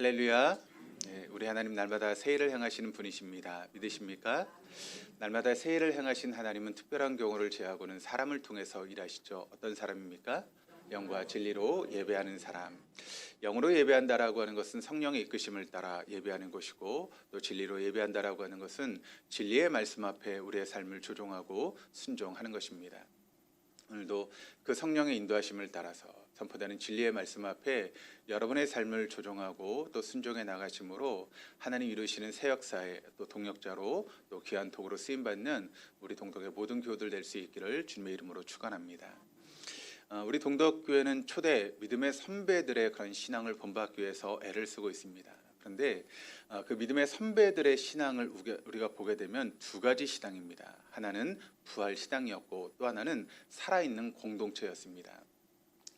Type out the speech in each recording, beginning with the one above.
할렐루야. 네, 우리 하나님 날마다 새 일을 행하시는 분이십니다. 믿으십니까? 날마다 새 일을 행하신 하나님은 특별한 경우를 제하고는 사람을 통해서 일하시죠. 어떤 사람입니까? 영과 진리로 예배하는 사람. 영으로 예배한다라고 하는 것은 성령의 이끄심을 따라 예배하는 것이고, 또 진리로 예배한다라고 하는 것은 진리의 말씀 앞에 우리의 삶을 조종하고 순종하는 것입니다. 오늘도 그 성령의 인도하심을 따라서 선포되는 진리의 말씀 앞에 여러분의 삶을 조종하고 또 순종해 나가심으로 하나님 이루시는 새 역사의 또 동역자로 또 귀한 도구로 쓰임받는 우리 동덕의 모든 교우들 될 수 있기를 주님의 이름으로 축원합니다. 우리 동덕교회는 초대 믿음의 선배들의 그런 신앙을 본받기 위해서 애를 쓰고 있습니다. 그런데 그 믿음의 선배들의 신앙을 우리가 보게 되면 두 가지 신앙입니다. 하나는 부활 신앙이었고 또 하나는 살아있는 공동체였습니다.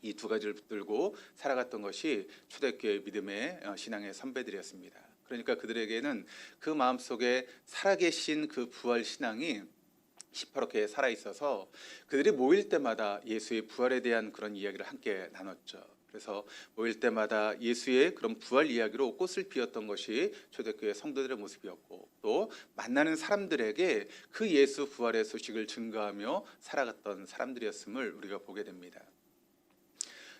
이 두 가지를 붙들고 살아갔던 것이 초대교회 믿음의 신앙의 선배들이었습니다. 그러니까 그들에게는 그 마음속에 살아계신 그 부활 신앙이 시퍼렇게 살아있어서 그들이 모일 때마다 예수의 부활에 대한 그런 이야기를 함께 나눴죠. 그래서 모일 때마다 예수의 그런 부활 이야기로 꽃을 피웠던 것이 초대교회 성도들의 모습이었고, 또 만나는 사람들에게 그 예수 부활의 소식을 증거하며 살아갔던 사람들이었음을 우리가 보게 됩니다.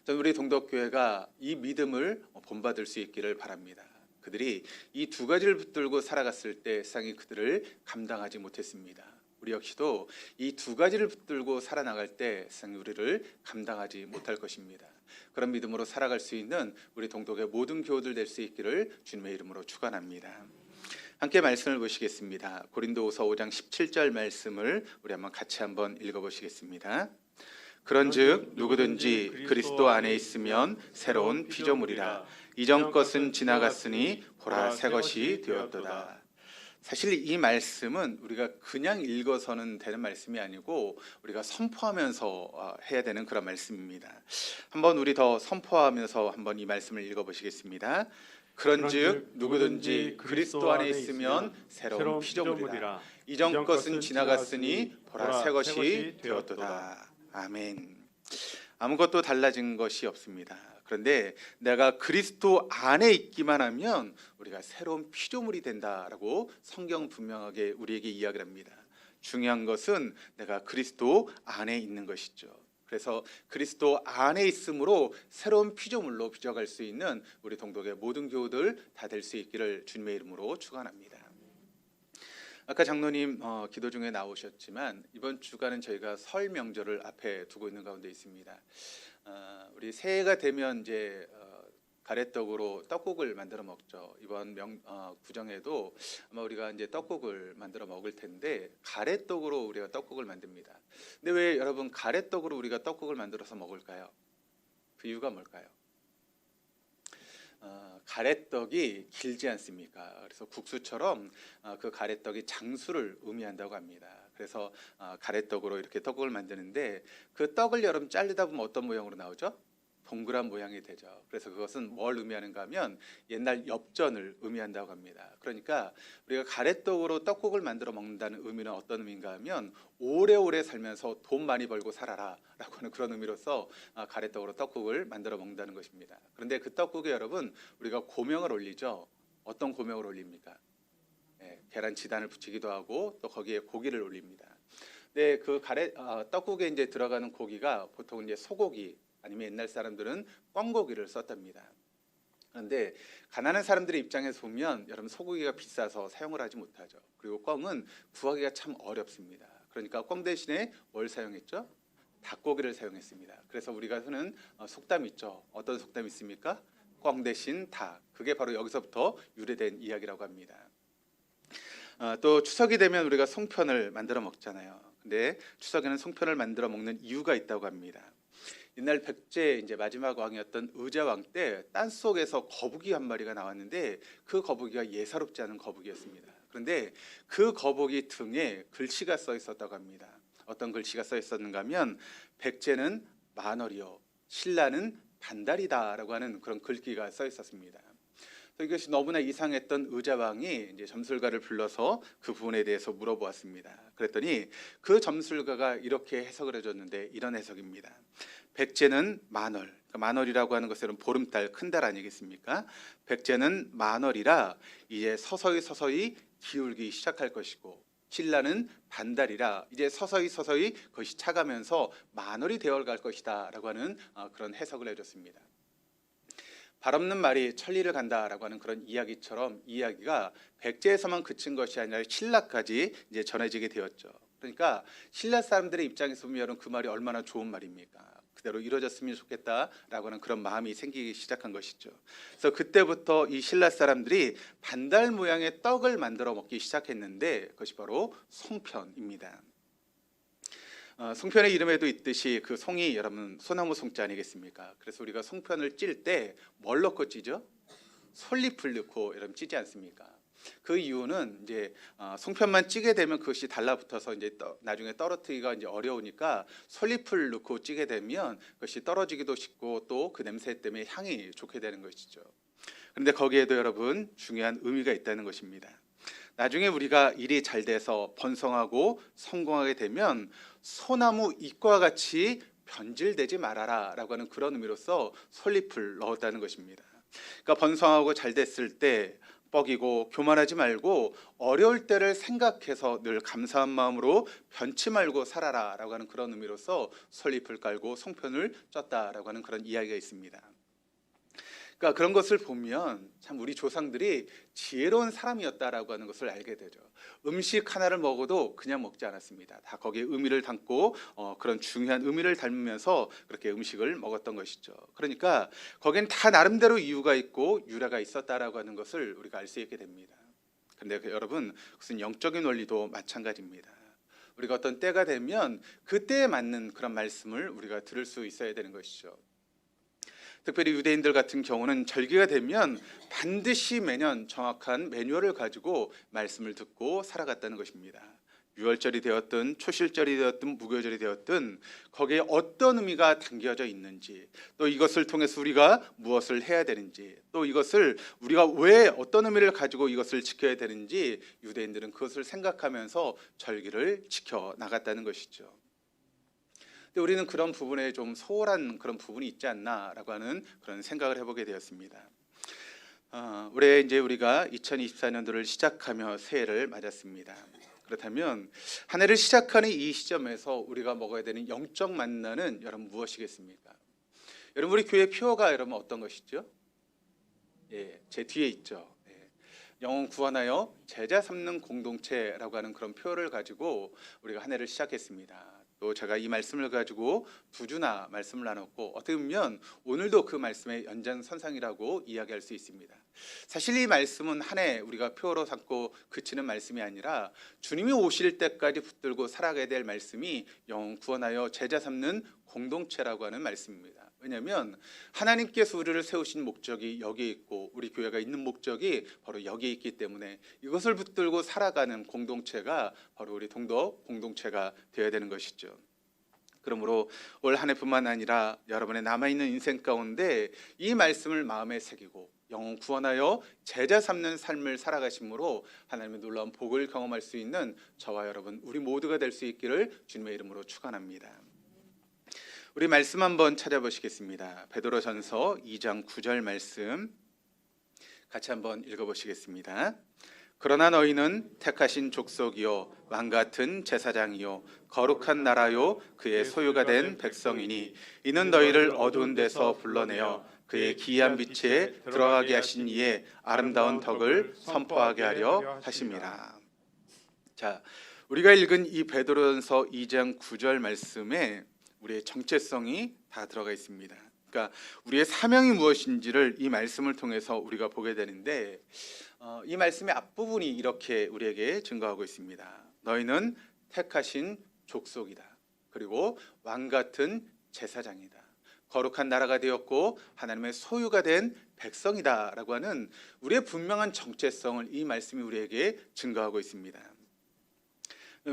저는 우리 동덕교회가 이 믿음을 본받을 수 있기를 바랍니다. 그들이 이 두 가지를 붙들고 살아갔을 때 세상이 그들을 감당하지 못했습니다. 우리 역시도 이 두 가지를 붙들고 살아나갈 때 세상이 우리를 감당하지 못할 것입니다. 그런 믿음으로 살아갈 수 있는 우리 동덕의 모든 교우들 될 수 있기를 주님의 이름으로 축원합니다. 함께 말씀을 보시겠습니다. 고린도후서 5장 17절 말씀을 우리 같이 한번 읽어보시겠습니다. 그런즉 누구든지 그리스도 안에 있으면 새로운 피조물이라. 이전 것은 지나갔으니 보라 새 것이 되었도다. 사실 이 말씀은 우리가 그냥 읽어서는 되는 말씀이 아니고 우리가 선포하면서 해야 되는 그런 말씀입니다. 한번 우리 더 선포하면서 한번 이 말씀을 읽어보시겠습니다. 그런즉 누구든지 그리스도 안에 있으면 새로운 피조물이라. 이전 것은 지나갔으니 보라 새 것이 되었도다. 아멘. 아무것도 달라진 것이 없습니다. 그런데 내가 그리스도 안에 있기만 하면 우리가 새로운 피조물이 된다라고 성경 분명하게 우리에게 이야기를 합니다. 중요한 것은 내가 그리스도 안에 있는 것이죠. 그래서 그리스도 안에 있으므로 새로운 피조물로 빚어갈 수 있는 우리 동덕의 모든 교우들 다 될 수 있기를 주님의 이름으로 축원합니다. 아까 장로님 기도 중에 나오셨지만 이번 주간은 저희가 설 명절을 앞에 두고 있는 가운데 있습니다. 우리 새해가 되면 이제 가래떡으로 떡국을 만들어 먹죠. 이번 구정에도 아마 우리가 이제 떡국을 만들어 먹을 텐데 가래떡으로 우리가 떡국을 만듭니다. 근데 왜 여러분 가래떡으로 우리가 떡국을 만들어서 먹을까요? 그 이유가 뭘까요? 가래떡이 길지 않습니까? 그래서 국수처럼 그 가래떡이 장수를 의미한다고 합니다. 그래서 가래떡으로 이렇게 떡국을 만드는데 그 떡을 여러분 자르다 보면 어떤 모양으로 나오죠? 동그란 모양이 되죠. 그래서 그것은 뭘 의미하는가 하면 옛날 엽전을 의미한다고 합니다. 그러니까 우리가 가래떡으로 떡국을 만들어 먹는다는 의미는 어떤 의미인가 하면 오래오래 살면서 돈 많이 벌고 살아라 라고 하는 그런 의미로서 가래떡으로 떡국을 만들어 먹는다는 것입니다. 그런데 그 떡국에 여러분 우리가 고명을 올리죠. 어떤 고명을 올립니까? 계란 지단을 붙이기도 하고 또 거기에 고기를 올립니다. 근데 그 떡국에 이제 들어가는 고기가 보통 이제 소고기 아니면 옛날 사람들은 꿩고기를 썼답니다. 그런데 가난한 사람들의 입장에서 보면 여러분 소고기가 비싸서 사용을 하지 못하죠. 그리고 꿩은 구하기가 참 어렵습니다. 그러니까 꿩 대신에 뭘 사용했죠? 닭고기를 사용했습니다. 그래서 우리가 쓰는 속담 있죠. 어떤 속담이 있습니까? 꿩 대신 닭. 그게 바로 여기서부터 유래된 이야기라고 합니다. 또 추석이 되면 우리가 송편을 만들어 먹잖아요. 근데 추석에는 송편을 만들어 먹는 이유가 있다고 합니다. 옛날 백제 이제 마지막 왕이었던 의자왕 때 땅 속에서 거북이 한 마리가 나왔는데 그 거북이가 예사롭지 않은 거북이였습니다. 그런데 그 거북이 등에 글씨가 써 있었다고 합니다. 어떤 글씨가 써 있었는가 하면 백제는 만월이요 신라는 반달이다라고 하는 그런 글귀가 써 있었습니다. 이것이 너무나 이상했던 의자왕이 이제 점술가를 불러서 그 부분에 대해서 물어보았습니다. 그랬더니 그 점술가가 이렇게 해석을 해줬는데 이런 해석입니다. 백제는 만월. 그러니까 만월이라고 하는 것은 보름달, 큰 달 아니겠습니까? 백제는 만월이라 이제 서서히 기울기 시작할 것이고, 신라는 반달이라 이제 서서히 그것이 차가면서 만월이 되어갈 것이다라고 하는 그런 해석을 해줬습니다. 발 없는 말이 천리를 간다라고 하는 그런 이야기처럼 이 이야기가 백제에서만 그친 것이 아니라 신라까지 이제 전해지게 되었죠. 그러니까 신라 사람들의 입장에서 보면 그 말이 얼마나 좋은 말입니까? 그대로 이루어졌으면 좋겠다라고 하는 그런 마음이 생기기 시작한 것이죠. 그래서 그때부터 이 신라 사람들이 반달 모양의 떡을 만들어 먹기 시작했는데 그것이 바로 송편입니다. 송편의 이름에도 있듯이 그 송이 여러분 소나무 송자 아니겠습니까? 그래서 우리가 송편을 찔 때 뭘 넣고 찌죠? 솔잎을 넣고 여러분 찌지 않습니까? 그 이유는 이제 송편만 찌게 되면 그것이 달라붙어서 이제 나중에 떨어뜨리기가 이제 어려우니까 솔잎을 넣고 찌게 되면 그것이 떨어지기도 쉽고 또 그 냄새 때문에 향이 좋게 되는 것이죠. 그런데 거기에도 여러분 중요한 의미가 있다는 것입니다. 나중에 우리가 일이 잘 돼서 번성하고 성공하게 되면 소나무 잎과 같이 변질되지 말아라 라고 하는 그런 의미로서 솔잎을 넣었다는 것입니다. 그러니까 번성하고 잘 됐을 때 뻐기고 교만하지 말고 어려울 때를 생각해서 늘 감사한 마음으로 변치 말고 살아라 라고 하는 그런 의미로서 솔잎을 깔고 송편을 쪘다라고 하는 그런 이야기가 있습니다. 그러니까 그런 것을 보면 참 우리 조상들이 지혜로운 사람이었다라고 하는 것을 알게 되죠. 음식 하나를 먹어도 그냥 먹지 않았습니다. 다 거기에 의미를 담고 그런 중요한 의미를 담으면서 그렇게 음식을 먹었던 것이죠. 그러니까 거기엔 다 나름대로 이유가 있고 유래가 있었다라고 하는 것을 우리가 알 수 있게 됩니다. 그런데 여러분 그것은 영적인 원리도 마찬가지입니다. 우리가 어떤 때가 되면 그때에 맞는 그런 말씀을 우리가 들을 수 있어야 되는 것이죠. 특별히 유대인들 같은 경우는 절기가 되면 반드시 매년 정확한 매뉴얼을 가지고 말씀을 듣고 살아갔다는 것입니다. 유월절이 되었든 초실절이 되었든 무교절이 되었든 거기에 어떤 의미가 담겨져 있는지, 또 이것을 통해서 우리가 무엇을 해야 되는지, 또 이것을 우리가 왜 어떤 의미를 가지고 이것을 지켜야 되는지 유대인들은 그것을 생각하면서 절기를 지켜 나갔다는 것이죠. 근데 우리는 그런 부분에 좀 소홀한 그런 부분이 있지 않나라고 하는 그런 생각을 해보게 되었습니다. 올해 이제 우리가 2024년도를 시작하며 새해를 맞았습니다. 그렇다면 한 해를 시작하는 이 시점에서 우리가 먹어야 되는 영적 만나는 여러분 무엇이겠습니까? 여러분 우리 교회 표어가 여러분 어떤 것이죠? 예, 제 뒤에 있죠. 영혼 구원하여 제자 삼는 공동체라고 하는 그런 표어를 가지고 우리가 한 해를 시작했습니다. 또 제가 이 말씀을 가지고 두 주나 말씀을 나눴고 어떻게 보면 오늘도 그 말씀의 연장선상이라고 이야기할 수 있습니다. 사실 이 말씀은 한 해 우리가 표어로 삼고 그치는 말씀이 아니라 주님이 오실 때까지 붙들고 살아가야 될 말씀이 영혼 구원하여 제자 삼는 공동체라고 하는 말씀입니다. 왜냐하면 하나님께서 우리를 세우신 목적이 여기에 있고 우리 교회가 있는 목적이 바로 여기에 있기 때문에 이것을 붙들고 살아가는 공동체가 바로 우리 동덕 공동체가 되어야 되는 것이죠. 그러므로 올 한 해뿐만 아니라 여러분의 남아있는 인생 가운데 이 말씀을 마음에 새기고 영혼 구원하여 제자 삼는 삶을 살아가심으로 하나님의 놀라운 복을 경험할 수 있는 저와 여러분 우리 모두가 될 수 있기를 주님의 이름으로 축원합니다. 우리 말씀 한번 찾아보시겠습니다. 베드로전서 2장 9절 말씀 같이 한번 읽어보시겠습니다. 그러나 너희는 택하신 족속이요 왕같은 제사장이요 거룩한 나라요 그의 소유가 된 백성이니 이는 너희를 어두운 데서 불러내어 그의 기이한 빛에 들어가게 하신 이의 아름다운 덕을 선포하게 하려 하심이라. 자, 우리가 읽은 이 베드로전서 2장 9절 말씀에 우리의 정체성이 다 들어가 있습니다. 그러니까 우리의 사명이 무엇인지를 이 말씀을 통해서 우리가 보게 되는데 이 말씀의 앞부분이 이렇게 우리에게 증거하고 있습니다. 너희는 택하신 족속이다. 그리고 왕같은 제사장이다. 거룩한 나라가 되었고 하나님의 소유가 된 백성이다 라고 하는 우리의 분명한 정체성을 이 말씀이 우리에게 증거하고 있습니다.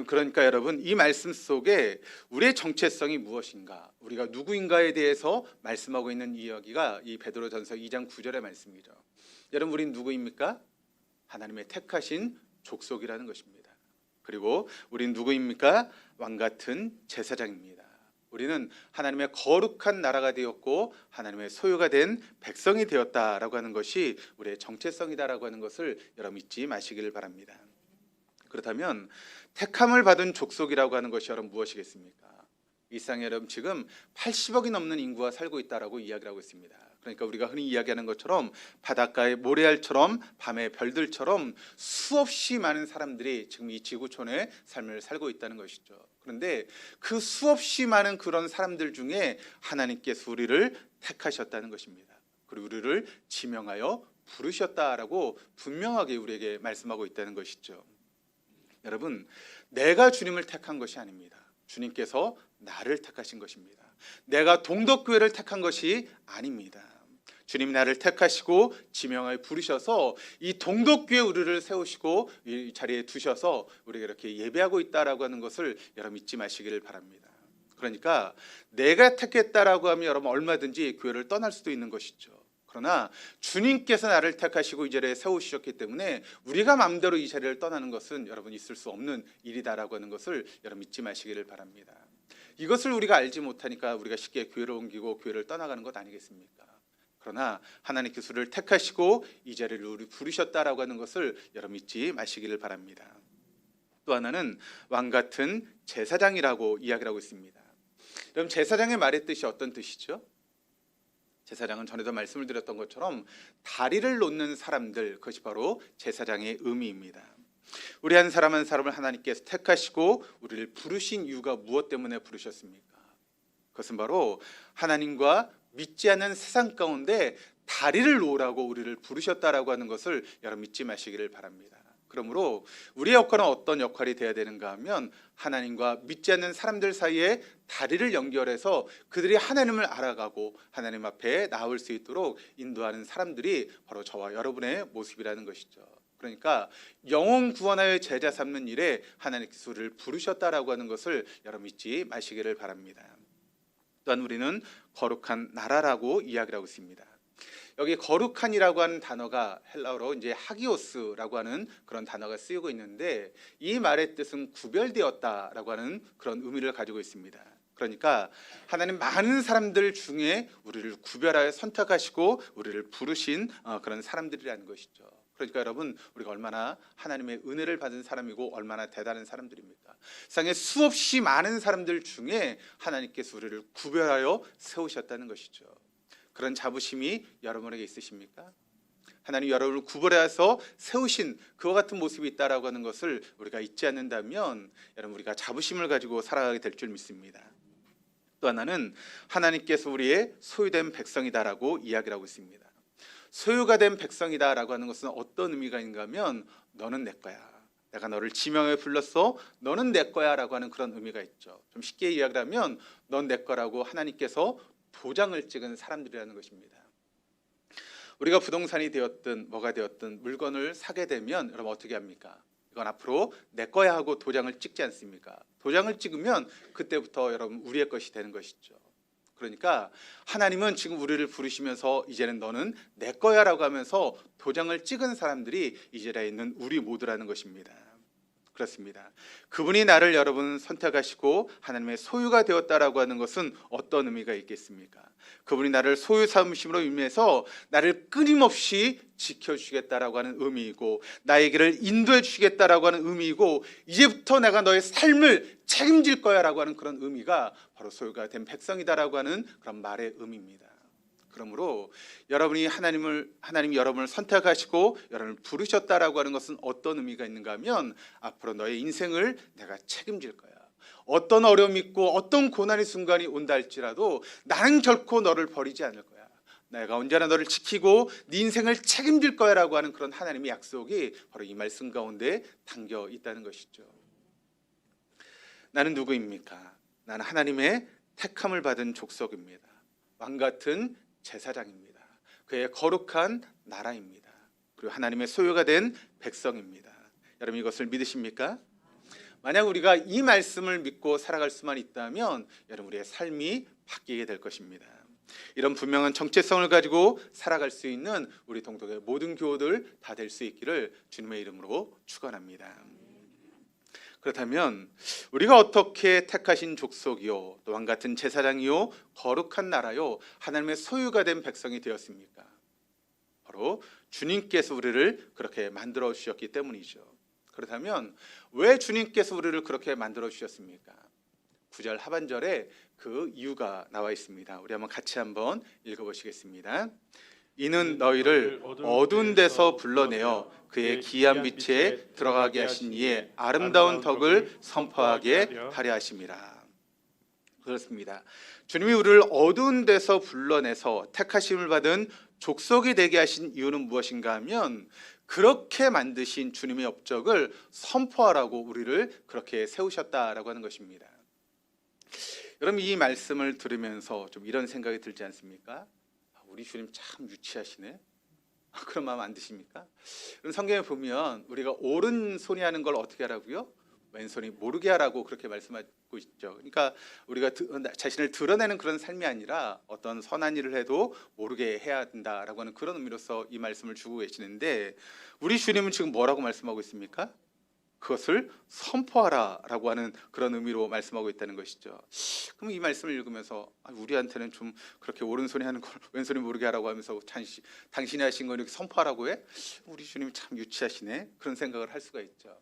그러니까 여러분 이 말씀 속에 우리의 정체성이 무엇인가, 우리가 누구인가에 대해서 말씀하고 있는 이야기가 이 베드로전서 2장 9절의 말씀이죠. 여러분 우리는 누구입니까? 하나님의 택하신 족속이라는 것입니다. 그리고 우리는 누구입니까? 왕같은 제사장입니다. 우리는 하나님의 거룩한 나라가 되었고 하나님의 소유가 된 백성이 되었다라고 하는 것이 우리의 정체성이다라고 하는 것을 여러분 잊지 마시기를 바랍니다. 그렇다면 택함을 받은 족속이라고 하는 것이 여러분 무엇이겠습니까? 이 세상에 여러분 지금 80억이 넘는 인구가 살고 있다라고 이야기를 하고 있습니다. 그러니까 우리가 흔히 이야기하는 것처럼 바닷가의 모래알처럼 밤의 별들처럼 수없이 많은 사람들이 지금 이 지구촌의 삶을 살고 있다는 것이죠. 그런데 그 수없이 많은 그런 사람들 중에 하나님께서 우리를 택하셨다는 것입니다. 그리고 우리를 지명하여 부르셨다라고 분명하게 우리에게 말씀하고 있다는 것이죠. 여러분, 내가 주님을 택한 것이 아닙니다. 주님께서 나를 택하신 것입니다. 내가 동덕교회를 택한 것이 아닙니다. 주님이 나를 택하시고 지명하여 부르셔서 이 동덕교회 우리를 세우시고 이 자리에 두셔서 우리가 이렇게 예배하고 있다라고 하는 것을 여러분 잊지 마시기를 바랍니다. 그러니까 내가 택했다라고 하면 여러분 얼마든지 교회를 떠날 수도 있는 것이죠. 그러나 주님께서 나를 택하시고 이 자리에 세우셨기 때문에 우리가 마음대로 이 자리를 떠나는 것은 여러분 있을 수 없는 일이다라고 하는 것을 여러분 잊지 마시기를 바랍니다. 이것을 우리가 알지 못하니까 우리가 쉽게 교회를 옮기고 교회를 떠나가는 것 아니겠습니까? 그러나 하나님께서 우리를 택하시고 이 자리를 우리 부르셨다라고 하는 것을 여러분 잊지 마시기를 바랍니다. 또 하나는 왕 같은 제사장이라고 이야기를 하고 있습니다. 여러분 제사장의 말의 뜻이 어떤 뜻이죠? 제사장은 전에도 말씀을 드렸던 것처럼 다리를 놓는 사람들, 그것이 바로 제사장의 의미입니다. 우리 한 사람 한 사람을 하나님께서 택하시고 우리를 부르신 이유가 무엇 때문에 부르셨습니까? 그것은 바로 하나님과 믿지 않는 세상 가운데 다리를 놓으라고 우리를 부르셨다라고 하는 것을 여러분 믿지 마시기를 바랍니다. 그러므로 우리의 역할은 어떤 역할이 되어야 되는가 하면 하나님과 믿지 않는 사람들 사이에 다리를 연결해서 그들이 하나님을 알아가고 하나님 앞에 나올 수 있도록 인도하는 사람들이 바로 저와 여러분의 모습이라는 것이죠. 그러니까 영혼 구원하여 제자 삼는 일에 하나님께서 우리를 부르셨다라고 하는 것을 여러분 잊지 마시기를 바랍니다. 또한 우리는 거룩한 나라라고 이야기를 하고 있습니다. 여기 거룩한이라고 하는 단어가 헬라어로 이제 하기오스라고 하는 그런 단어가 쓰이고 있는데 이 말의 뜻은 구별되었다라고 하는 그런 의미를 가지고 있습니다. 그러니까 하나님 많은 사람들 중에 우리를 구별하여 선택하시고 우리를 부르신 그런 사람들이라는 것이죠. 그러니까 여러분 우리가 얼마나 하나님의 은혜를 받은 사람이고 얼마나 대단한 사람들입니까? 세상에 수없이 많은 사람들 중에 하나님께서 우리를 구별하여 세우셨다는 것이죠. 그런 자부심이 여러분에게 있으십니까? 하나님 여러분을 구별해서 세우신 그와 같은 모습이 있다라고 하는 것을 우리가 잊지 않는다면 여러분 우리가 자부심을 가지고 살아가게 될 줄 믿습니다. 또 하나는 하나님께서 우리의 소유된 백성이다라고 이야기를 하고 있습니다. 소유가 된 백성이다라고 하는 것은 어떤 의미가 있는가 하면 너는 내 거야. 내가 너를 지명해 불렀어. 너는 내 거야 라고 하는 그런 의미가 있죠. 좀 쉽게 이야기를 하면 넌 내 거라고 하나님께서 도장을 찍은 사람들이라는 것입니다. 우리가 부동산이 되었든 뭐가 되었든 물건을 사게 되면 여러분 어떻게 합니까? 이건 앞으로 내 거야 하고 도장을 찍지 않습니까? 도장을 찍으면 그때부터 여러분 우리의 것이 되는 것이죠. 그러니까 하나님은 지금 우리를 부르시면서 이제는 너는 내 거야 라고 하면서 도장을 찍은 사람들이 이 자리에 있는 우리 모두라는 것입니다. 그렇습니다. 그분이 나를 여러분 선택하시고 하나님의 소유가 되었다라고 하는 것은 어떤 의미가 있겠습니까? 그분이 나를 소유 삼으심으로 인해서 나를 끊임없이 지켜주시겠다라고 하는 의미이고 나의 길을 인도해 주시겠다라고 하는 의미이고 이제부터 내가 너의 삶을 책임질 거야 라고 하는 그런 의미가 바로 소유가 된 백성이다라고 하는 그런 말의 의미입니다. 그러므로 여러분이 하나님이 여러분을 선택하시고 여러분을 부르셨다라고 하는 것은 어떤 의미가 있는가 하면 앞으로 너의 인생을 내가 책임질 거야. 어떤 어려움이 있고 어떤 고난의 순간이 온다 할지라도 나는 결코 너를 버리지 않을 거야. 내가 언제나 너를 지키고 네 인생을 책임질 거야 라고 하는 그런 하나님의 약속이 바로 이 말씀 가운데 담겨 있다는 것이죠. 나는 누구입니까? 나는 하나님의 택함을 받은 족속입니다. 왕같은 제사장입니다. 그의 거룩한 나라입니다. 그리고 하나님의 소유가 된 백성입니다. 여러분 이것을 믿으십니까? 만약 우리가 이 말씀을 믿고 살아갈 수만 있다면 여러분 우리의 삶이 바뀌게 될 것입니다. 이런 분명한 정체성을 가지고 살아갈 수 있는 우리 동독의 모든 교우들 다 될 수 있기를 주님의 이름으로 축원합니다. 그렇다면 우리가 어떻게 택하신 족속이요 또 왕같은 제사장이요 거룩한 나라요 하나님의 소유가 된 백성이 되었습니까? 바로 주님께서 우리를 그렇게 만들어 주셨기 때문이죠. 그렇다면 왜 주님께서 우리를 그렇게 만들어 주셨습니까? 9절 하반절에 그 이유가 나와 있습니다. 우리 같이 한번 읽어보시겠습니다. 이는 너희를 어두운 데서 불러내어 그의 기이한 빛에 들어가게 하신 이의 아름다운 덕을 선포하게 하려 하심이라. 그렇습니다. 주님이 우리를 어두운 데서 불러내서 택하심을 받은 족속이 되게 하신 이유는 무엇인가 하면 그렇게 만드신 주님의 업적을 선포하라고 우리를 그렇게 세우셨다라고 하는 것입니다. 여러분, 이 말씀을 들으면서 좀 이런 생각이 들지 않습니까? 우리 주님 참 유치하시네. 그런 마음 안 드십니까? 그럼 성경에 보면 우리가 오른손이 하는 걸 어떻게 하라고요? 왼손이 모르게 하라고 그렇게 말씀하고 있죠. 그러니까 우리가 자신을 드러내는 그런 삶이 아니라 어떤 선한 일을 해도 모르게 해야 된다라고 하는 그런 의미로서 이 말씀을 주고 계시는데, 우리 주님은 지금 뭐라고 말씀하고 있습니까? 그것을 선포하라라고 하는 그런 의미로 말씀하고 있다는 것이죠. 그럼 이 말씀을 읽으면서 우리한테는 좀 그렇게 오른손이 하는 걸 왼손이 모르게 하라고 하면서 당신이 하신 걸 이렇게 선포하라고 해? 우리 주님이 참 유치하시네. 그런 생각을 할 수가 있죠.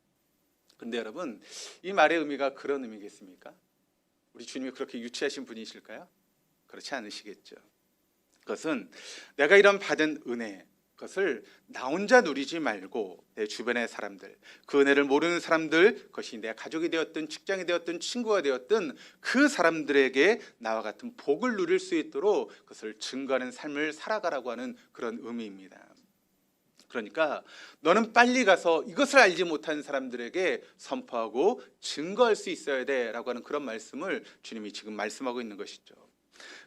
근데 여러분, 이 말의 의미가 그런 의미겠습니까? 우리 주님이 그렇게 유치하신 분이실까요? 그렇지 않으시겠죠. 그것은 내가 이런 받은 은혜, 그것을 나 혼자 누리지 말고 내 주변의 사람들, 그 은혜를 모르는 사람들, 그것이 내 가족이 되었든 직장이 되었든 친구가 되었든 그 사람들에게 나와 같은 복을 누릴 수 있도록 그것을 증거하는 삶을 살아가라고 하는 그런 의미입니다. 그러니까 너는 빨리 가서 이것을 알지 못한 사람들에게 선포하고 증거할 수 있어야 돼라고 하는 그런 말씀을 주님이 지금 말씀하고 있는 것이죠.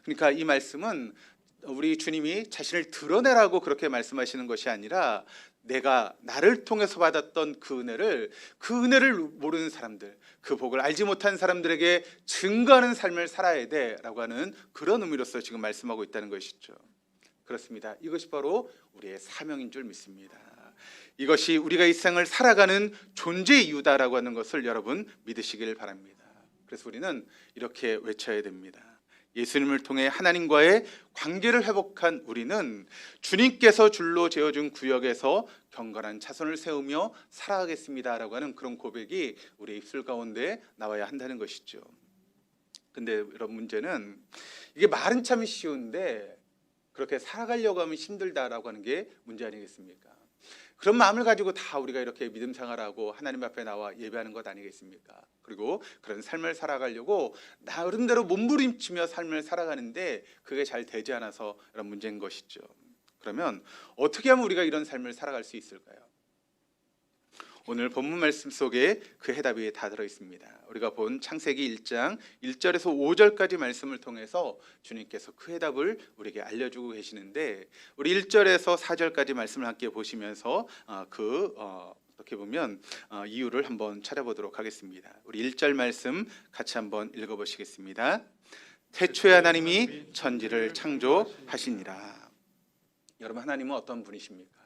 그러니까 이 말씀은 우리 주님이 자신을 드러내라고 그렇게 말씀하시는 것이 아니라 내가 나를 통해서 받았던 그 은혜를 모르는 사람들, 그 복을 알지 못한 사람들에게 증거하는 삶을 살아야 돼라고 하는 그런 의미로서 지금 말씀하고 있다는 것이죠. 그렇습니다. 이것이 바로 우리의 사명인 줄 믿습니다. 이것이 우리가 이 세상을 살아가는 존재의 이유다라고 하는 것을 여러분 믿으시길 바랍니다. 그래서 우리는 이렇게 외쳐야 됩니다. 예수님을 통해 하나님과의 관계를 회복한 우리는 주님께서 줄로 재어준 구역에서 경건한 자손을 세우며 살아가겠습니다라고 하는 그런 고백이 우리의 입술 가운데 나와야 한다는 것이죠. 근데 여러분, 문제는 이게 말은 참 쉬운데 그렇게 살아가려고 하면 힘들다라고 하는 게 문제 아니겠습니까? 그런 마음을 가지고 다 우리가 이렇게 믿음 생활하고 하나님 앞에 나와 예배하는 것 아니겠습니까? 그리고 그런 삶을 살아가려고 나름대로 몸부림치며 삶을 살아가는데 그게 잘 되지 않아서 이런 문제인 것이죠. 그러면 어떻게 하면 우리가 이런 삶을 살아갈 수 있을까요? 오늘 본문 말씀 속에 그 해답이 다 들어 있습니다. 우리가 본 창세기 1장 1절에서 5절까지 말씀을 통해서 주님께서 그 해답을 우리에게 알려주고 계시는데, 우리 1절에서 4절까지 말씀을 함께 보시면서 어떻게 보면 이유를 한번 찾아보도록 하겠습니다. 우리 1절 말씀 같이 한번 읽어보시겠습니다. 태초에 하나님이 천지를 창조하시니라. 여러분, 하나님은 어떤 분이십니까?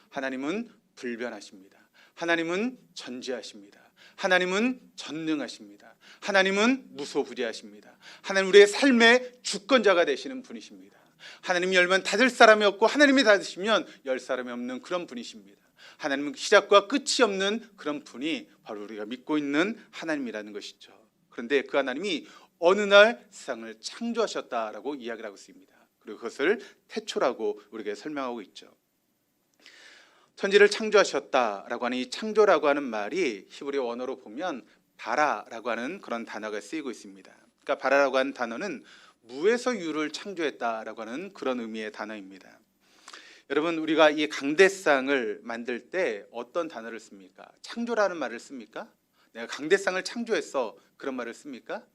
하나님은 불변하십니다. 하나님은 전지하십니다. 하나님은 전능하십니다. 하나님은 무소부재하십니다. 하나님 우리의 삶의 주권자가 되시는 분이십니다. 하나님이 열면 닫을 사람이 없고 하나님이 닫으시면 열 사람이 없는 그런 분이십니다. 하나님은 시작과 끝이 없는 그런 분이 바로 우리가 믿고 있는 하나님이라는 것이죠. 그런데 그 하나님이 어느 날 세상을 창조하셨다라고 이야기를 하고 있습니다. 그리고 그것을 태초라고 우리에게 설명하고 있죠. 천지를 창조하셨다라고 하는 이 창조라고 하는 말이 히브리 원어로 보면 바라라고 하는 그런 단어가 쓰이고 있습니다. 그러니까 바라라고 하는 단어는 무에서 유를 창조했다라고 하는 그런 의미의 단어입니다. 여러분, 우리가 이 강대상을 만들 때 어떤 단어를 씁니까? 창조라는 말을 씁니까? 내가 강대상을 창조했어, 그런 말을 씁니까?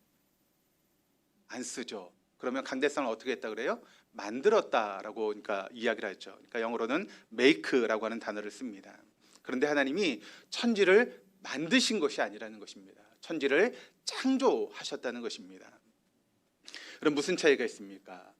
안 쓰죠. 그러면 강대상을 어떻게 했다 그래요? 만들었다라고 그러니까 이야기를 하죠. 그러니까 영어로는 make라고 하는 단어를 씁니다. 그런데 하나님이 천지를 만드신 것이 아니라는 것입니다. 천지를 창조하셨다는 것입니다. 그럼 무슨 차이가 있습니까?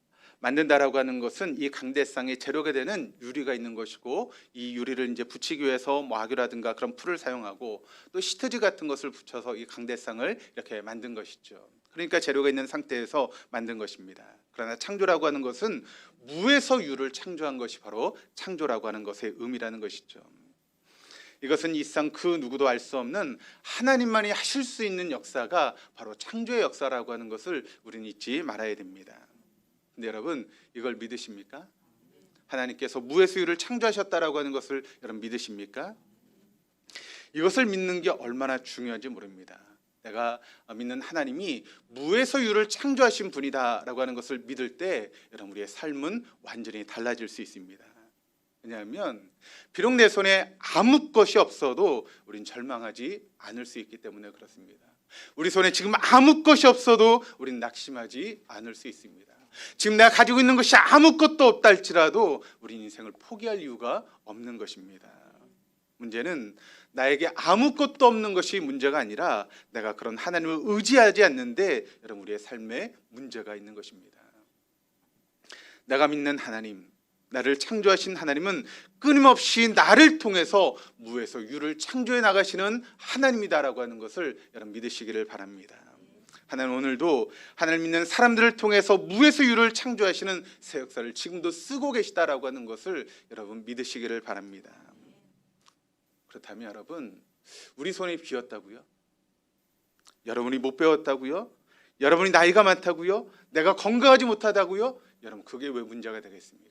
만든다라고 하는 것은 이 강대상에 재료가 되는 유리가 있는 것이고, 이 유리를 이제 붙이기 위해서 뭐 악유라든가 그런 풀을 사용하고 또 시트지 같은 것을 붙여서 이 강대상을 이렇게 만든 것이죠. 그러니까 재료가 있는 상태에서 만든 것입니다. 그러나 창조라고 하는 것은 무에서 유를 창조한 것이 바로 창조라고 하는 것의 의미라는 것이죠. 이것은 이 세상 그 누구도 알 수 없는 하나님만이 하실 수 있는 역사가 바로 창조의 역사라고 하는 것을 우리는 잊지 말아야 됩니다. 근데 여러분, 이걸 믿으십니까? 하나님께서 무에서 유를 창조하셨다라고 하는 것을 여러분 믿으십니까? 이것을 믿는 게 얼마나 중요한지 모릅니다. 내가 믿는 하나님이 무에서 유를 창조하신 분이다라고 하는 것을 믿을 때 여러분, 우리의 삶은 완전히 달라질 수 있습니다. 왜냐하면 비록 내 손에 아무 것이 없어도 우린 절망하지 않을 수 있기 때문에 그렇습니다. 우리 손에 지금 아무 것이 없어도 우린 낙심하지 않을 수 있습니다. 지금 내가 가지고 있는 것이 아무것도 없다 할지라도 우린 인생을 포기할 이유가 없는 것입니다. 문제는 나에게 아무것도 없는 것이 문제가 아니라 내가 그런 하나님을 의지하지 않는데 여러분, 우리의 삶에 문제가 있는 것입니다. 내가 믿는 하나님, 나를 창조하신 하나님은 끊임없이 나를 통해서 무에서 유를 창조해 나가시는 하나님이다라고 하는 것을 여러분 믿으시기를 바랍니다. 하나님 오늘도 하나님 믿는 사람들을 통해서 무에서 유를 창조하시는 새 역사를 지금도 쓰고 계시다라고 하는 것을 여러분 믿으시기를 바랍니다. 그렇다면 여러분, 우리 손이 비었다고요? 여러분이 못 배웠다고요? 여러분이 나이가 많다고요? 내가 건강하지 못하다고요? 여러분, 그게 왜 문제가 되겠습니까?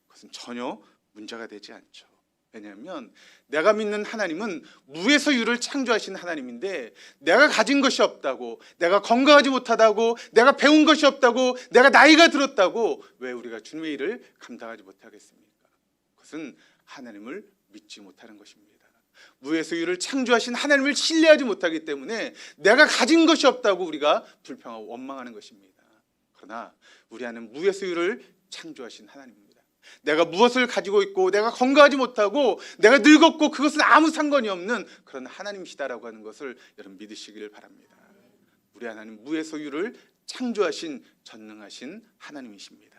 그것은 전혀 문제가 되지 않죠. 왜냐하면 내가 믿는 하나님은 무에서 유를 창조하신 하나님인데, 내가 가진 것이 없다고, 내가 건강하지 못하다고, 내가 배운 것이 없다고, 내가 나이가 들었다고 왜 우리가 주님의 일을 감당하지 못하겠습니까? 그것은 하나님을 믿지 못하는 것입니다. 무에서 유를 창조하신 하나님을 신뢰하지 못하기 때문에 내가 가진 것이 없다고 우리가 불평하고 원망하는 것입니다. 그러나 우리 안에는 무에서 유를 창조하신 하나님입니다. 내가 무엇을 가지고 있고 내가 건강하지 못하고 내가 늙었고 그것은 아무 상관이 없는 그런 하나님이시다라고 하는 것을 여러분 믿으시기를 바랍니다. 우리 하나님 무에서 유를 창조하신 전능하신 하나님이십니다.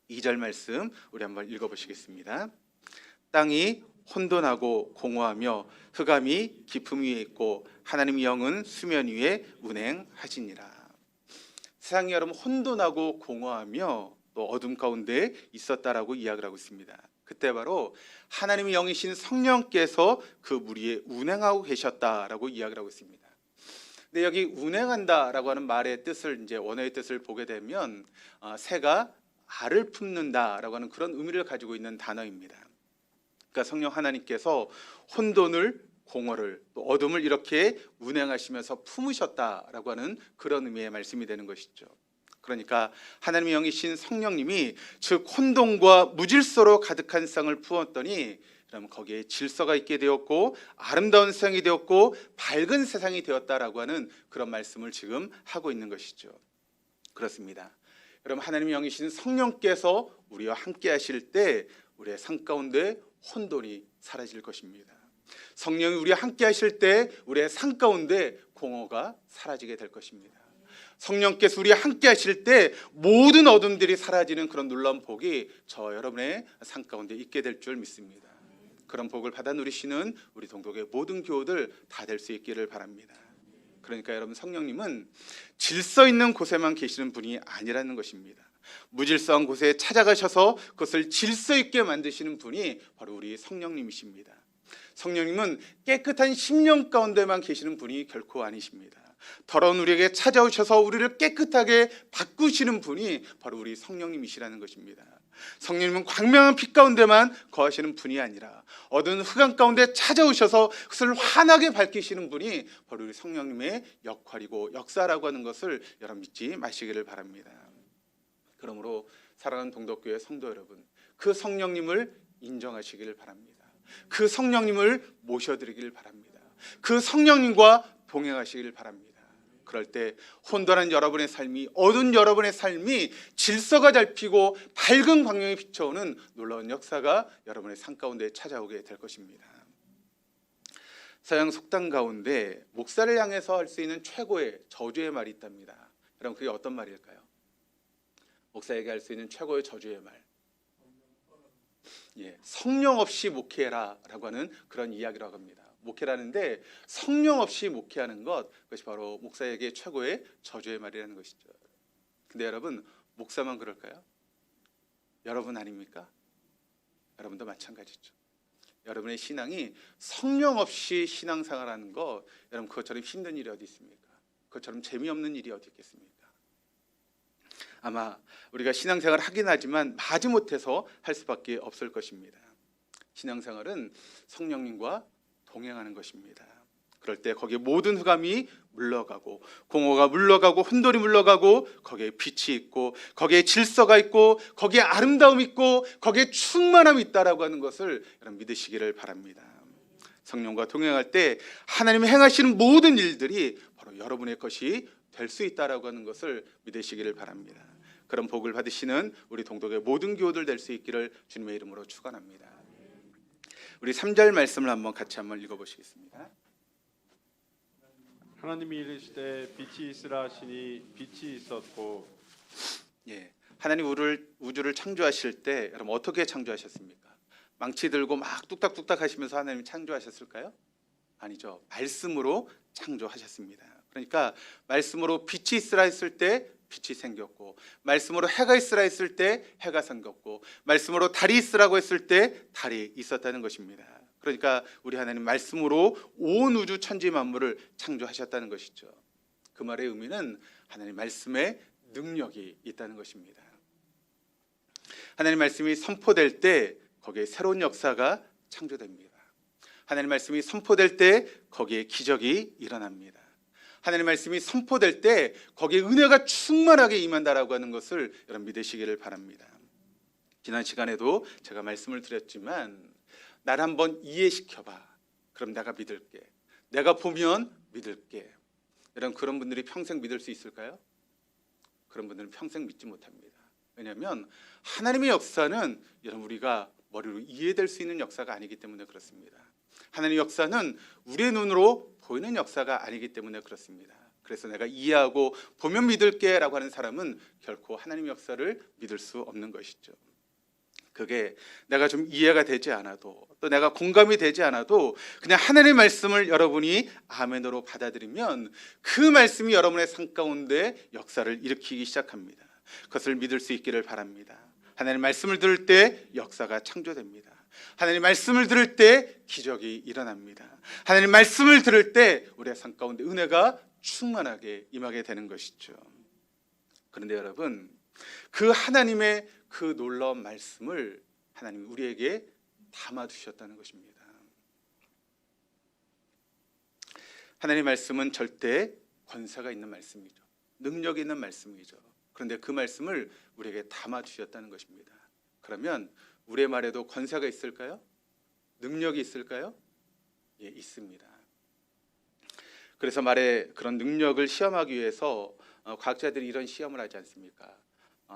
2절 말씀 우리 한번 읽어보시겠습니다. 땅이 혼돈하고 공허하며 흑암이 깊음 위에 있고 하나님의 영은 수면 위에 운행하시니라. 세상이 여러분 혼돈하고 공허하며 또 어둠 가운데 있었다라고 이야기를 하고 있습니다. 그때 바로 하나님의 영이신 성령께서 그 무리에 운행하고 계셨다라고 이야기를 하고 있습니다. 근데 여기 운행한다라고 하는 말의 뜻을 이제 원어의 뜻을 보게 되면 새가 알을 품는다라고 하는 그런 의미를 가지고 있는 단어입니다. 그러니까 성령 하나님께서 혼돈을 공허를 또 어둠을 이렇게 운행하시면서 품으셨다라고 하는 그런 의미의 말씀이 되는 것이죠. 그러니까 하나님의 영이신 성령님이 즉 혼돈과 무질서로 가득한 세상을 부었더니 그럼 거기에 질서가 있게 되었고 아름다운 세상이 되었고 밝은 세상이 되었다라고 하는 그런 말씀을 지금 하고 있는 것이죠. 그렇습니다. 여러분, 하나님의 영이신 성령께서 우리와 함께 하실 때 우리의 삶 가운데 혼돈이 사라질 것입니다. 성령이 우리와 함께 하실 때 우리의 삶 가운데 공허가 사라지게 될 것입니다. 성령께서 우리와 함께 하실 때 모든 어둠들이 사라지는 그런 놀라운 복이 저 여러분의 삶 가운데 있게 될 줄 믿습니다. 그런 복을 받아 누리시는 우리 동독의 모든 교우들 다 될 수 있기를 바랍니다. 그러니까 여러분, 성령님은 질서 있는 곳에만 계시는 분이 아니라는 것입니다. 무질서한 곳에 찾아가셔서 그것을 질서 있게 만드시는 분이 바로 우리 성령님이십니다. 성령님은 깨끗한 심령 가운데만 계시는 분이 결코 아니십니다. 더러운 우리에게 찾아오셔서 우리를 깨끗하게 바꾸시는 분이 바로 우리 성령님이시라는 것입니다. 성령님은 광명한 빛 가운데만 거하시는 분이 아니라 어두운 흑암 가운데 찾아오셔서 그것을 환하게 밝히시는 분이 바로 우리 성령님의 역할이고 역사라고 하는 것을 여러분 믿지 마시기를 바랍니다. 그러므로 사랑하는 동덕교회 성도 여러분, 그 성령님을 인정하시기를 바랍니다. 그 성령님을 모셔드리기를 바랍니다. 그 성령님과 동행하시기를 바랍니다. 그럴 때 혼돈한 여러분의 삶이, 어두운 여러분의 삶이 질서가 잡히고 밝은 광명이 비춰오는 놀라운 역사가 여러분의 삶 가운데 찾아오게 될 것입니다. 서양 속담 가운데 목사를 향해서 할 수 있는 최고의 저주의 말이 있답니다. 여러분, 그게 어떤 말일까요? 목사에게 할 수 있는 최고의 저주의 말. 성령 없이 목회해라라고 하는 그런 이야기라고 합니다. 목회라는데 성령 없이 목회하는 그것이 바로 목사에게 최고의 저주의 말이라는 것이죠. 근데 여러분, 목사만 그럴까요? 여러분 아닙니까? 여러분도 마찬가지죠. 여러분의 신앙이 성령 없이 신앙생활하는 거, 여러분 그것처럼 힘든 일이 어디 있습니까? 그것처럼 재미없는 일이 어디 있겠습니까? 아마 우리가 신앙생활을 하긴 하지만 마지못해서 할 수밖에 없을 것입니다. 신앙생활은 성령님과 동행하는 것입니다. 그럴 때 거기에 모든 흑암이 물러가고 공허가 물러가고 혼돈이 물러가고 거기에 빛이 있고 거기에 질서가 있고 거기에 아름다움이 있고 거기에 충만함이 있다라고 하는 것을 여러분 믿으시기를 바랍니다. 성령과 동행할 때 하나님이 행하시는 모든 일들이 바로 여러분의 것이 될 수 있다라고 하는 것을 믿으시기를 바랍니다. 그런 복을 받으시는 우리 동독의 모든 교우들 될 수 있기를 주님의 이름으로 축원합니다. 우리 3절 말씀을 같이 한번 읽어보시겠습니다. 하나님이 이르시되 빛이 있으라 하시니 빛이 있었고. 하나님 우주를 창조하실 때 여러분 어떻게 창조하셨습니까? 망치 들고 막 뚝딱뚝딱 하시면서 하나님이 창조하셨을까요? 아니죠. 말씀으로 창조하셨습니다. 그러니까 말씀으로 빛이 있으라 했을 때 빛이 생겼고, 말씀으로 해가 있으라 했을 때 해가 생겼고, 말씀으로 달이 있으라고 했을 때 달이 있었다는 것입니다. 그러니까 우리 하나님 말씀으로 온 우주 천지 만물을 창조하셨다는 것이죠. 그 말의 의미는 하나님 말씀에 능력이 있다는 것입니다. 하나님 말씀이 선포될 때 거기에 새로운 역사가 창조됩니다. 하나님 말씀이 선포될 때 거기에 기적이 일어납니다. 하나님 말씀이 선포될 때 거기에 은혜가 충만하게 임한다라고 하는 것을 여러분 믿으시기를 바랍니다. 지난 시간에도 제가 말씀을 드렸지만 나를 한번 이해시켜봐. 그럼 내가 믿을게. 내가 보면 믿을게. 여러분 그런 분들이 평생 믿을 수 있을까요? 그런 분들은 평생 믿지 못합니다. 왜냐하면 하나님의 역사는 여러분 우리가 머리로 이해될 수 있는 역사가 아니기 때문에 그렇습니다. 하나님의 역사는 우리의 눈으로 보이는 역사가 아니기 때문에 그렇습니다. 그래서 내가 이해하고 보면 믿을게 라고 하는 사람은 결코 하나님의 역사를 믿을 수 없는 것이죠. 그게 내가 좀 이해가 되지 않아도 또 내가 공감이 되지 않아도 그냥 하나님의 말씀을 여러분이 아멘으로 받아들이면 그 말씀이 여러분의 삶 가운데 역사를 일으키기 시작합니다. 그것을 믿을 수 있기를 바랍니다. 하나님의 말씀을 들을 때 역사가 창조됩니다. 하나님 말씀을 들을 때 기적이 일어납니다. 하나님 말씀을 들을 때 우리의 삶 가운데 은혜가 충만하게 임하게 되는 것이죠. 그런데 여러분 그 하나님의 그 놀라운 말씀을 하나님이 우리에게 담아두셨다는 것입니다. 하나님의 말씀은 절대 권세가 있는 말씀이죠. 능력이 있는 말씀이죠. 그런데 그 말씀을 우리에게 담아주셨다는 것입니다. 그러면 우리의 말에도 권세가 있을까요? 능력이 있을까요? 예, 있습니다. 그래서 말에 그런 능력을 시험하기 위해서 과학자들이 이런 시험을 하지 않습니까?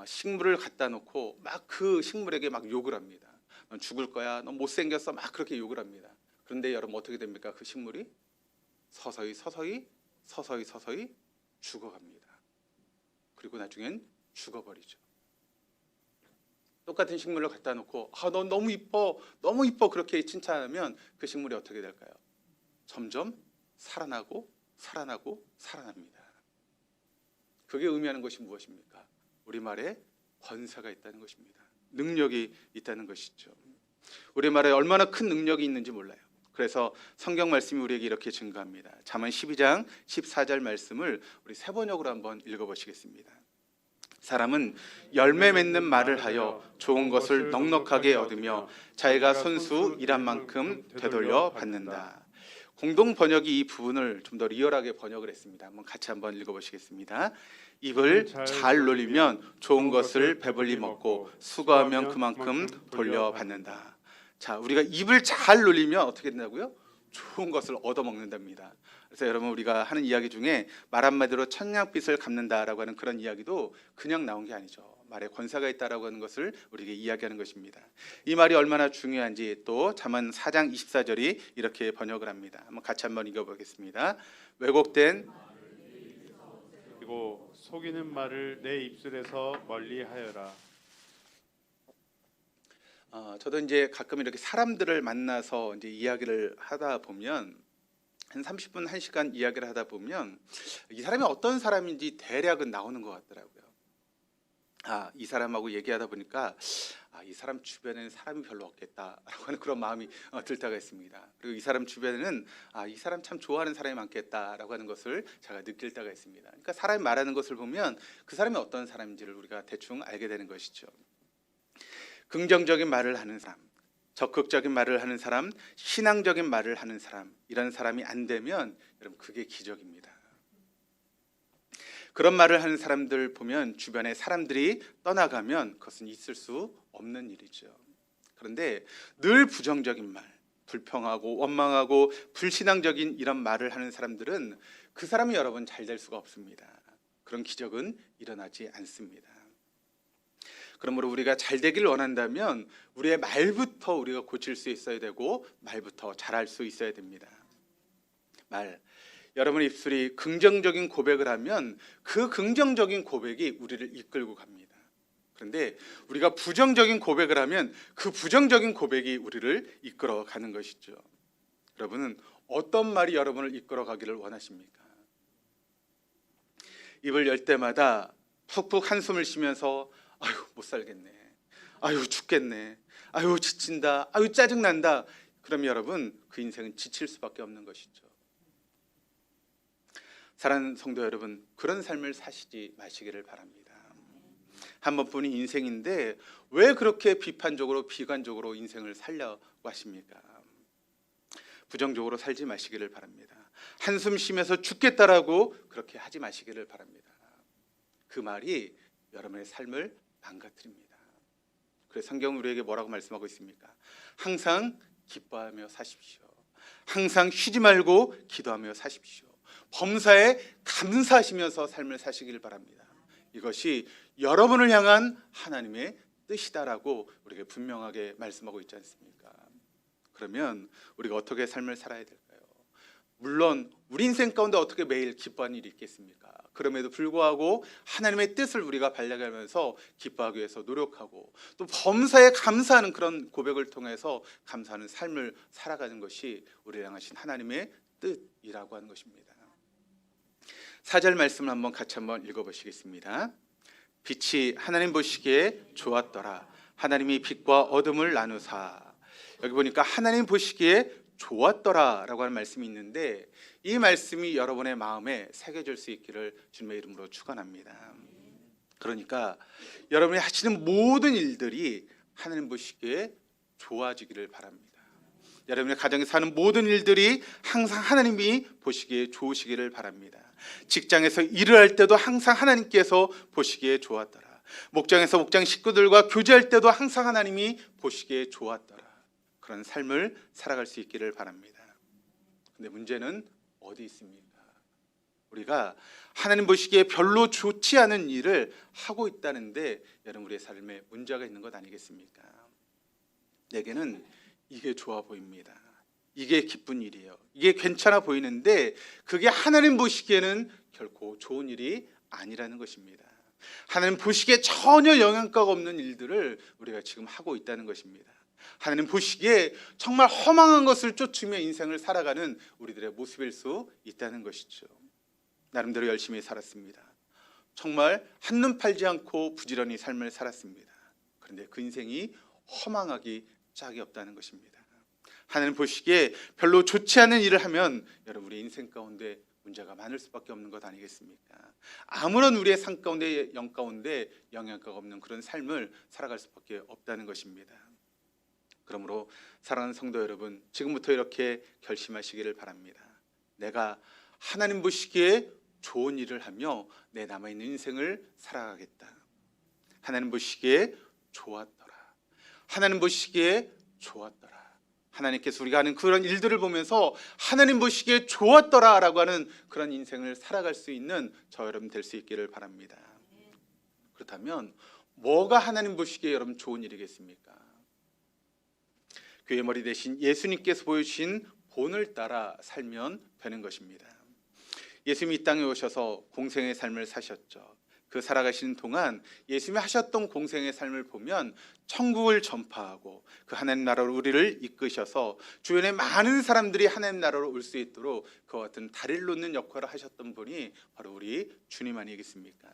식물을 갖다 놓고 막 그 식물에게 막 욕을 합니다. 넌 죽을 거야, 넌 못생겼어, 막 그렇게 욕을 합니다. 그런데 여러분 어떻게 됩니까? 그 식물이 서서히 죽어갑니다. 그리고 나중엔 죽어버리죠. 똑같은 식물을 갖다 놓고 넌 너무 이뻐 그렇게 칭찬하면 그 식물이 어떻게 될까요? 점점 살아납니다. 그게 의미하는 것이 무엇입니까? 우리 말에 권세가 있다는 것입니다. 능력이 있다는 것이죠. 우리 말에 얼마나 큰 능력이 있는지 몰라요. 그래서 성경 말씀이 우리에게 이렇게 증거합니다. 잠언 12장 14절 말씀을 우리 세 번역으로 한번 읽어보시겠습니다. 사람은 열매 맺는 말을 하여 좋은 것을 넉넉하게 얻으며 자기가 손수 일한 만큼 되돌려 받는다. 공동 번역이 이 부분을 좀 더 리얼하게 번역을 했습니다. 같이 한번 읽어보시겠습니다. 입을 잘 놀리면 좋은 것을 배불리 먹고 수고하면 그만큼 돌려받는다. 자, 우리가 입을 잘 놀리면 어떻게 된다고요? 좋은 것을 얻어먹는답니다. 그래서 여러분 우리가 하는 이야기 중에 말 한마디로 천냥빚을 갚는다라고 하는 그런 이야기도 그냥 나온 게 아니죠. 말에 권세가 있다라고 하는 것을 우리에게 이야기하는 것입니다. 이 말이 얼마나 중요한지 또 잠언 4장 24절이 이렇게 번역을 합니다. 같이 한번 읽어보겠습니다. 왜곡된 버티고 속이는 말을 내 입술에서 멀리하여라. 저도 이제 가끔 이렇게 사람들을 만나서 이제 이야기를 하다 보면 한 30분, 1시간 이야기를 하다 보면 이 사람이 어떤 사람인지 대략은 나오는 것 같더라고요. 이 사람하고 얘기하다 보니까 이 사람 주변에는 사람이 별로 없겠다라고 하는 그런 마음이 들 때가 있습니다. 그리고 이 사람 주변에는 이 사람 참 좋아하는 사람이 많겠다라고 하는 것을 제가 느낄 때가 있습니다. 그러니까 사람이 말하는 것을 보면 그 사람이 어떤 사람인지를 우리가 대충 알게 되는 것이죠. 긍정적인 말을 하는 사람, 적극적인 말을 하는 사람, 신앙적인 말을 하는 사람, 이런 사람이 안 되면 여러분 그게 기적입니다. 그런 말을 하는 사람들 보면 주변에 사람들이 떠나가면 그것은 있을 수 없는 일이죠. 그런데 늘 부정적인 말, 불평하고 원망하고 불신앙적인 이런 말을 하는 사람들은 그 사람이 여러분 잘 될 수가 없습니다. 그런 기적은 일어나지 않습니다. 그러므로 우리가 잘 되길 원한다면 우리의 말부터 우리가 고칠 수 있어야 되고 말부터 잘할 수 있어야 됩니다. 여러분의 입술이 긍정적인 고백을 하면 그 긍정적인 고백이 우리를 이끌고 갑니다. 그런데 우리가 부정적인 고백을 하면 그 부정적인 고백이 우리를 이끌어 가는 것이죠. 여러분은 어떤 말이 여러분을 이끌어 가기를 원하십니까? 입을 열 때마다 푹푹 한숨을 쉬면서 아유 못 살겠네, 아유 죽겠네, 아유 지친다, 아유 짜증난다. 그럼 여러분 그 인생은 지칠 수밖에 없는 것이죠. 사랑하는 성도 여러분, 그런 삶을 사시지 마시기를 바랍니다. 한 번뿐인 인생인데 왜 그렇게 비판적으로 비관적으로 인생을 살려고 하십니까? 부정적으로 살지 마시기를 바랍니다. 한숨 쉬면서 죽겠다라고 그렇게 하지 마시기를 바랍니다. 그 말이 여러분의 삶을 망가뜨립니다. 그래서 성경은 우리에게 뭐라고 말씀하고 있습니까? 항상 기뻐하며 사십시오. 항상 쉬지 말고 기도하며 사십시오. 범사에 감사하시면서 삶을 사시길 바랍니다. 이것이 여러분을 향한 하나님의 뜻이다라고 우리에게 분명하게 말씀하고 있지 않습니까? 그러면 우리가 어떻게 삶을 살아야 될까요? 물론 우리 인생 가운데 어떻게 매일 기뻐하는 일이 있겠습니까? 그럼에도 불구하고 하나님의 뜻을 우리가 발견하면서 기뻐하기 위해서 노력하고 또 범사에 감사하는 그런 고백을 통해서 감사하는 삶을 살아가는 것이 우리를 향하신 하나님의 뜻이라고 하는 것입니다. 4절 말씀을 같이 한번 읽어보시겠습니다. 빛이 하나님 보시기에 좋았더라. 하나님이 빛과 어둠을 나누사. 여기 보니까 하나님 보시기에 좋았더라라고 하는 말씀이 있는데 이 말씀이 여러분의 마음에 새겨질 수 있기를 주님의 이름으로 축원합니다. 그러니까 여러분이 하시는 모든 일들이 하나님 보시기에 좋아지기를 바랍니다. 여러분의 가정에 사는 모든 일들이 항상 하나님이 보시기에 좋으시기를 바랍니다. 직장에서 일을 할 때도 항상 하나님께서 보시기에 좋았더라. 목장에서 목장 식구들과 교제할 때도 항상 하나님이 보시기에 좋았더라. 그런 삶을 살아갈 수 있기를 바랍니다. 근데 문제는 어디 있습니까? 우리가 하나님 보시기에 별로 좋지 않은 일을 하고 있다는데 여러분 우리의 삶에 문제가 있는 것 아니겠습니까? 내게는 이게 좋아 보입니다. 이게 기쁜 일이에요. 이게 괜찮아 보이는데 그게 하나님 보시기에는 결코 좋은 일이 아니라는 것입니다. 하나님 보시기에 전혀 영향가가 없는 일들을 우리가 지금 하고 있다는 것입니다. 하나님 보시기에 정말 허망한 것을 쫓으며 인생을 살아가는 우리들의 모습일 수 있다는 것이죠. 나름대로 열심히 살았습니다. 정말 한눈 팔지 않고 부지런히 삶을 살았습니다. 그런데 그 인생이 허망하기 짝이 없다는 것입니다. 하나님 보시기에 별로 좋지 않은 일을 하면 여러분 우리 인생 가운데 문제가 많을 수밖에 없는 것 아니겠습니까? 아무런 우리의 삶 가운데 영 가운데 영향가가 없는 그런 삶을 살아갈 수밖에 없다는 것입니다. 그러므로 사랑하는 성도 여러분, 지금부터 이렇게 결심하시기를 바랍니다. 내가 하나님 보시기에 좋은 일을 하며 내 남아있는 인생을 살아가겠다. 하나님 보시기에 좋았더라. 하나님 보시기에 좋았더라. 하나님께서 우리가 하는 그런 일들을 보면서 하나님 보시기에 좋았더라라고 하는 그런 인생을 살아갈 수 있는 저 여러분 될 수 있기를 바랍니다. 그렇다면 뭐가 하나님 보시기에 여러분 좋은 일이겠습니까? 교회 머리 대신 예수님께서 보여주신 본을 따라 살면 되는 것입니다. 예수님이 이 땅에 오셔서 공생의 삶을 사셨죠. 그 살아가시는 동안 예수님이 하셨던 공생의 삶을 보면 천국을 전파하고 그 하나님 나라로 우리를 이끄셔서 주변에 많은 사람들이 하나님 나라로 올 수 있도록 그와 같은 다리를 놓는 역할을 하셨던 분이 바로 우리 주님 아니겠습니까?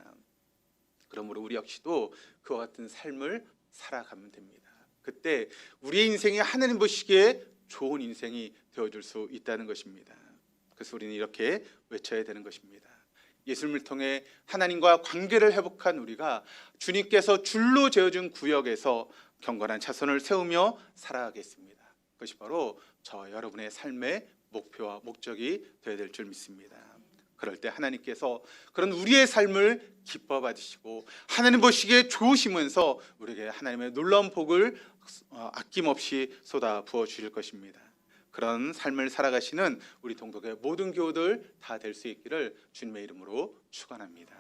그러므로 우리 역시도 그와 같은 삶을 살아가면 됩니다. 그때 우리의 인생이 하나님 보시기에 좋은 인생이 되어줄 수 있다는 것입니다. 그래서 우리는 이렇게 외쳐야 되는 것입니다. 예수님을 통해 하나님과 관계를 회복한 우리가 주님께서 줄로 재어준 구역에서 경건한 자손을 세우며 살아가겠습니다. 그것이 바로 저 여러분의 삶의 목표와 목적이 되어야 될 줄 믿습니다. 그럴 때 하나님께서 그런 우리의 삶을 기뻐 받으시고 하나님 보시기에 좋으시면서 우리에게 하나님의 놀라운 복을 아낌없이 쏟아 부어 주실 것입니다. 그런 삶을 살아가시는 우리 동독의 모든 교우들 다 될 수 있기를 주님의 이름으로 축원합니다.